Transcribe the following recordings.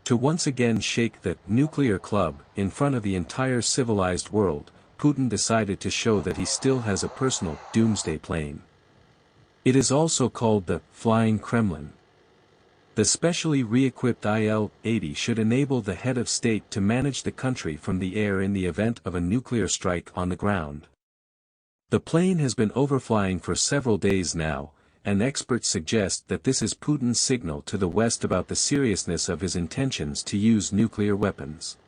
To once again shake the nuclear club in front of the entire civilized world, Putin decided to show that he still has a personal doomsday plane. It is also called the Flying Kremlin. The specially re-equipped Il-80 should enable the head of state to manage the country from the air in the event of a nuclear strike on the ground. The plane has been overflying for several days now, and experts suggest that this is Putin's signal to the West about the seriousness of his intentions to use nuclear weapons.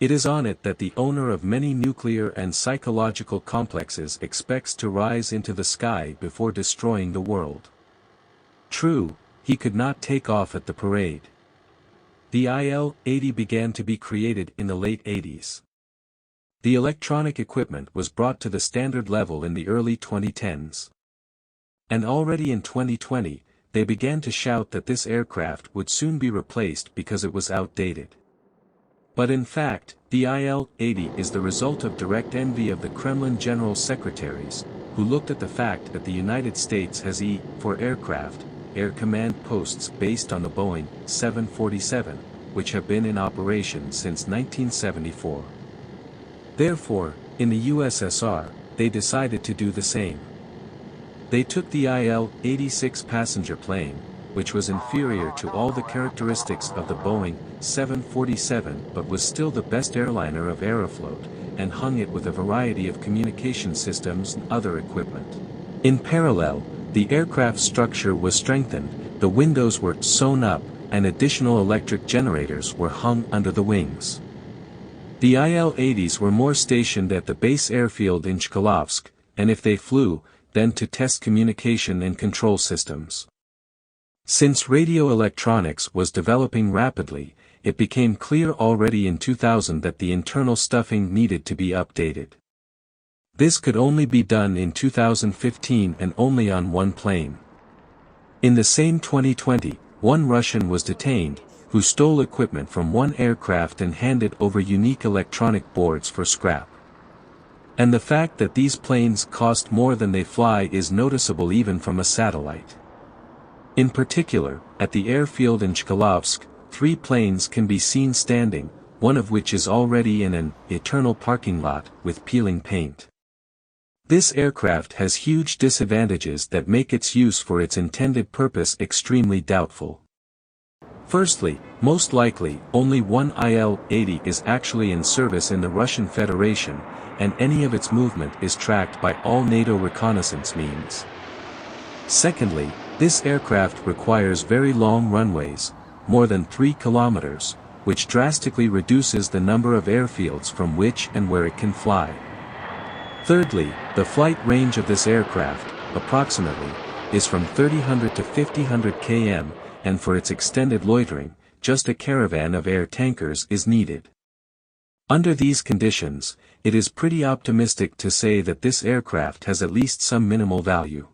It is on it that the owner of many nuclear and psychological complexes expects to rise into the sky before destroying the world. True, he could not take off at the parade. The Il-80 began to be created in the late 80s. The electronic equipment was brought to the standard level in the early 2010s. And already in 2020, they began to shout that this aircraft would soon be replaced because it was outdated. But in fact, the Il-80 is the result of direct envy of the Kremlin general secretaries, who looked at the fact that the United States has E-4 aircraft, air command posts based on the Boeing 747, which have been in operation since 1974. Therefore, in the USSR, they decided to do the same. They took the Il-86 passenger plane, which was inferior to all the characteristics of the Boeing 747 but was still the best airliner of Aeroflot, and hung it with a variety of communication systems and other equipment. In parallel, the aircraft structure was strengthened, the windows were sewn up, and additional electric generators were hung under the wings. The Il-80s were more stationed at the base airfield in Chkalovsk, and if they flew, then to test communication and control systems. Since radio electronics was developing rapidly, it became clear already in 2000 that the internal stuffing needed to be updated. This could only be done in 2015 and only on one plane. In the same 2020, one Russian was detained, who stole equipment from one aircraft and handed over unique electronic boards for scrap. And the fact that these planes cost more than they fly is noticeable even from a satellite. In particular, at the airfield in Chkalovsk, 3 planes can be seen standing, one of which is already in an eternal parking lot with peeling paint. This aircraft has huge disadvantages that make its use for its intended purpose extremely doubtful. Firstly, most likely, only one Il-80 is actually in service in the Russian Federation, and any of its movement is tracked by all NATO reconnaissance means. Secondly, this aircraft requires very long runways, more than 3 kilometers, which drastically reduces the number of airfields from which and where it can fly. Thirdly, the flight range of this aircraft, approximately, is from 3000 to 5000 km, and for its extended loitering, just a caravan of air tankers is needed. Under these conditions, it is pretty optimistic to say that this aircraft has at least some minimal value.